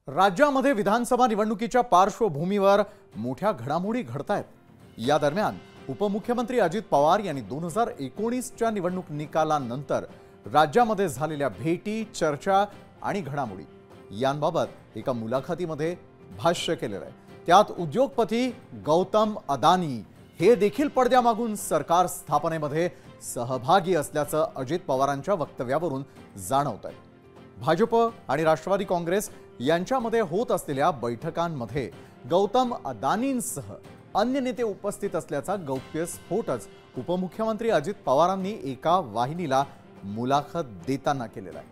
राज्यामध्ये विधानसभा निवडणुकीच्या पार्श्वभूमीवर मोठ्या घडामोडी घडतायत। या दरम्यान उपमुख्यमंत्री अजित पवार यांनी 2019च्या निवडणूक निकालानंतर राज्यामध्ये झालेल्या भेटी, चर्चा आणि घडामोडी यांबाबत एका मुलाखतीमध्ये भाष्य केलेलं आहे। त्यात उद्योगपती गौतम अदानी हे देखील पडद्यामागून सरकार स्थापनेमध्ये सहभागी असल्याचं अजित पवारांच्या वक्तव्यावरून जाणवतंय। भाजप आणि राष्ट्रवादी काँग्रेस यांच्यामध्ये होत असलेल्या बैठकांमध्ये गौतम अदानींसह अन्य नेते उपस्थित असल्याचा गौप्यस्फोटच उपमुख्यमंत्री अजित पवारांनी एका वाहिनीला मुलाखत देताना केलेला आहे।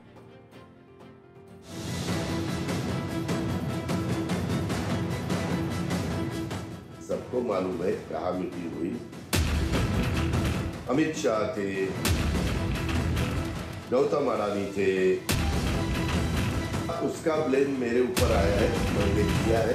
सबको मालूम है कहाँ मीटिंग हुई। अमित शाह थे, गौतम अडानी थे, उसका ब्लेम मेरे ऊपर आया है, मैंने किया है।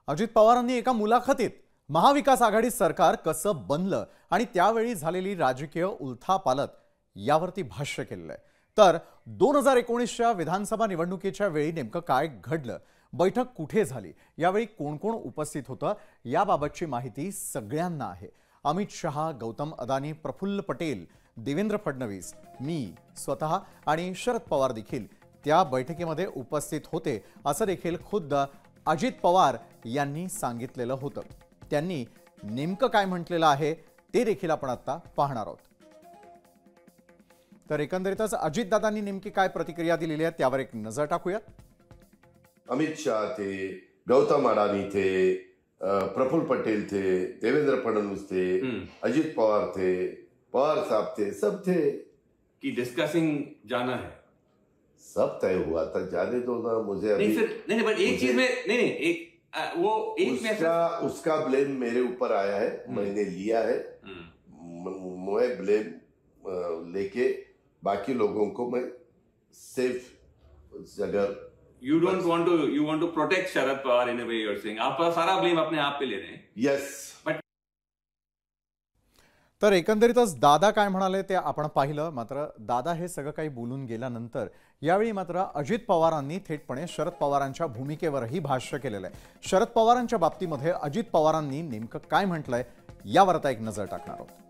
अजित पवारांनी एका मुलाखतीत महाविकास आघाडी सरकार कसं बनलं आणि त्यावेळी झालेली राजकीय उलथापालट यावरती भाष्य केलेलं आहे। तर 2019च्या विधानसभा निवडणुकीच्या वेळी नेमकं काय घडलं, बैठक कुठे झाली, यावेळी कोण कोण उपस्थित होतं याबाबतची माहिती सगळ्यांना आहे। अमित शहा, गौतम अदानी, प्रफुल्ल पटेल, देवेंद्र फडणवीस, मी स्वतः आणि शरद पवार देखील त्या बैठकीमध्ये उपस्थित होते असं देखील खुद्द अजित पवार यांनी सांगितलेलं होतं। त्यांनी नेमकं काय म्हटलेलं आहे ते देखील आपण आता पाहणार आहोत। तर एकंदरीतच अजितदादांनी नेमकी काय प्रतिक्रिया दिलेली आहे त्यावर एक नजर टाकूया। अमित शाह थे, गौतम अडानी थे, प्रफुल्ल पटेल थे, देवेंद्र फडणवीस थे, अजित पवार थे, पवार साहब थे, सब थे कि डिस्कसिंग जाना है। सब तय हुआ था, जाने दो ना मुझे अभी। नहीं फिर नहीं बट एक चीज में नहीं वो एक उसका ब्लेम मेरे ऊपर आया है, मैंने लिया है। मैं ब्लेम लेके बाकी लोगों को मैं सेफ जगह You want to protect Sharad Pawar in a way you're saying. आप सारा ब्लेम अपने आप पे ले रहे हैं। Yes. But तर एकंदरीतच दादा काय म्हणाले ते आपण पाहिलं। मात्र दादा हे सगळं काही बोलून गेल्यानंतर यावेळी मात्र अजित पवारांनी थेटपणे शरद पवारांच्या भूमिकेवरही भाष्य केलेलं आहे। शरद पवारांच्या बाबतीमध्ये अजित पवारांनी नेमकं काय म्हटलंय यावर आता एक नजर टाकणार आहोत।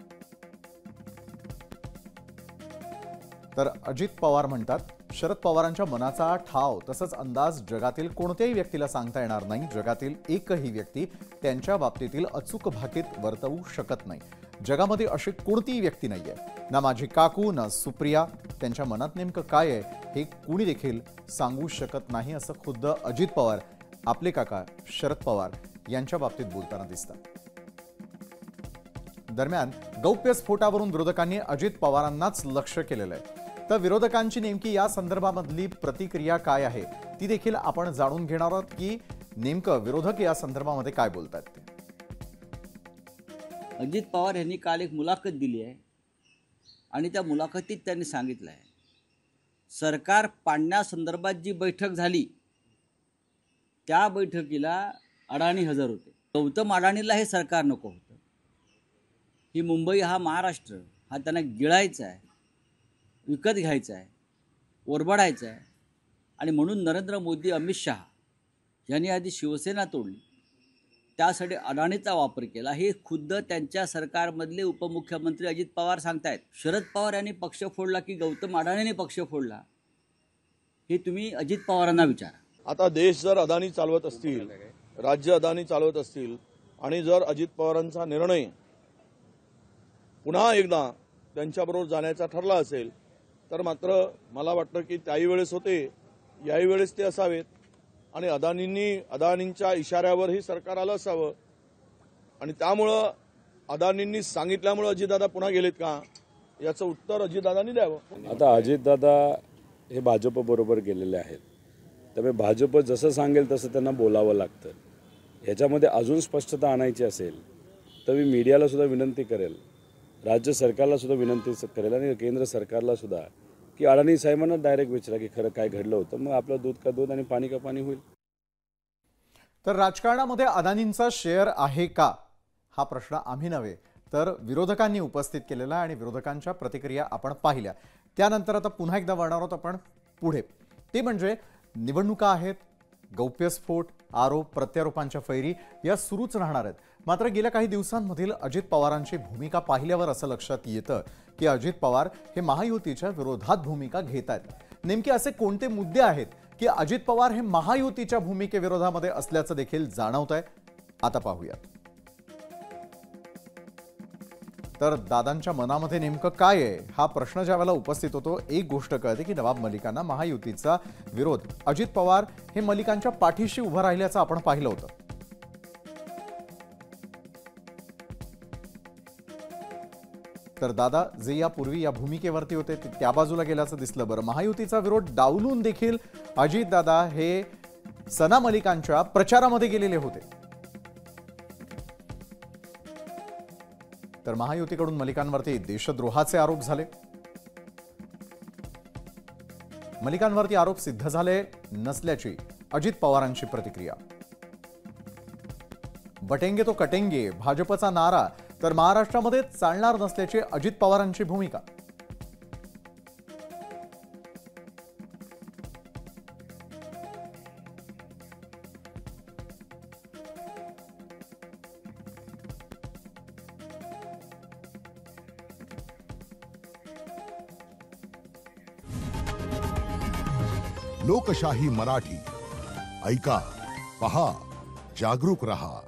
तर अजित पवार म्हणतात, शरद पवारांच्या मनाचा ठाव तसंच अंदाज जगातील कोणत्याही व्यक्तीला सांगता येणार नाही। जगातील एकही व्यक्ती त्यांच्या बाबतीतील अचूक भाकीत वर्तवू शकत नाही। जगामध्ये अशी कोणतीही व्यक्ती नाहीये, ना माझी काकू ना सुप्रिया। त्यांच्या मनात नेमकं काय आहे हे कुणी देखील सांगू शकत नाही असं खुद्द अजित पवार आपले काका शरद पवार यांच्या बाबतीत बोलताना दिसतात। दरम्यान गौप्यस्फोटावरून विरोधकांनी अजित पवारांनाच लक्ष केलेलं आहे। तर विरोधकांची नेमकी या संदर्भामधली प्रतिक्रिया काय आहे ती देखील आपण जाणून घेणार आहोत की नेमकं विरोधक या संदर्भामध्ये काय बोलतात ते। अजित पवार यांनी काल एक मुलाखत दिली आहे आणि त्या मुलाखतीत त्यांनी सांगितलं आहे, सरकार पाडण्यासंदर्भात जी बैठक झाली त्या बैठकीला अडाणी हजर होते। गौतम अडाणीला हे सरकार नको होतं। ही मुंबई हा महाराष्ट्र हा त्यांना गिळायचा आहे, विकत घ्यायचा आहे, ओरबाडायचा आहे आणि म्हणून नरेंद्र मोदी, अमित शहा यांनी आधी शिवसेना तोडली, त्यासाठी अडाणीचा वापर केला। हे खुद्द त्यांच्या सरकारमधले उपमुख्यमंत्री अजित पवार सांगतायत। शरद पवार यांनी पक्ष फोडला की गौतम अडाणीने पक्ष फोडला हे तुम्ही अजित पवारांना विचारा। आता देश जर अदानी चालवत असतील, राज्य अदानी चालवत असतील आणि जर अजित पवारांचा निर्णय पुन्हा एकदा त्यांच्याबरोबर जाण्याचा ठरला असेल तर मात्र मला वाटतं की त्याही वेळेस होते, याही वेळेस ते असावेत आणि अदानींच्या इशाऱ्यावरही सरकार आलं असावं आणि त्यामुळं अदानींनी सांगितल्यामुळे अजितदादा पुन्हा गेलेत का याचं उत्तर अजितदादांनी द्यावं। आता अजितदादा हे भाजप बरोबर गेलेले आहेत, त्यामुळे भाजप जसं सांगेल तसं त्यांना बोलावं लागतं। ह्याच्यामध्ये अजून स्पष्टता आणायची असेल तर मी मीडियाला सुद्धा विनंती करेल, राज्य सरकारला सुद्धा विनंती करेल आणि केंद्र सरकारला सुद्धा की अडाणी साहेबांना डायरेक्ट विचारा की खरं काय घडलं होतं, मग आपलं दूध का दूध आणि पाणी का पाणी होईल। तर राजकारणामध्ये अदानींचा शेअर आहे का हा प्रश्न आम्ही नव्हे तर विरोधकांनी उपस्थित केलेला आणि विरोधकांच्या प्रतिक्रिया आपण पाहिल्या. त्यानंतर आता पुन्हा एकदा वळणार आहोत आपण पुढे. ते म्हणजे निवडणुका आहेत, गौप्यस्फोट, आरोप प्रत्यारोपांच्या फैरी या सुरूच राहणार आहेत. मात्र गेल्या काही दिवसांमधील अजित पवारांची भूमिका पाहिल्यावर असं लक्षात येतं की अजित पवार हे महायुतीच्या विरोधात भूमिका घेत आहेत. नेमके असे कोणते मुद्दे आहेत की अजित पवार हे महायुतीच्या भूमिकेविरोधामध्ये असल्याचं देखील जाणवत आहे? आता पाहूयात. तर दादांच्या मनामध्ये नेमकं काय आहे हा प्रश्न ज्यावेळेला उपस्थित होतो, एक गोष्ट कळते की नवाब मलिकांना महायुतीचा विरोध, अजित पवार हे मलिकांच्या पाठीशी उभं राहिल्याचं आपण पाहिलं होतं. तर दादा जे यापूर्वी या भूमिकेवरती होते ते त्या बाजूला गेल्याचं दिसलं. बरं, महायुतीचा विरोध डावलून देखील अजित दादा हे सना मलिकांच्या प्रचारामध्ये गेलेले होते. तर महायुतीकडून मलिकांवरती देशद्रोहाचे आरोप झाले. मलिकांवरती आरोप सिद्ध झाले नसल्याची अजित पवारांची प्रतिक्रिया. बटेंगे तो कटेंगे भाजपचा नारा तर महाराष्ट्रामध्ये चालणार नसल्याची अजित पवारांची भूमिका. लोकशाही मराठी ऐका, पहा, जागरूक रहा.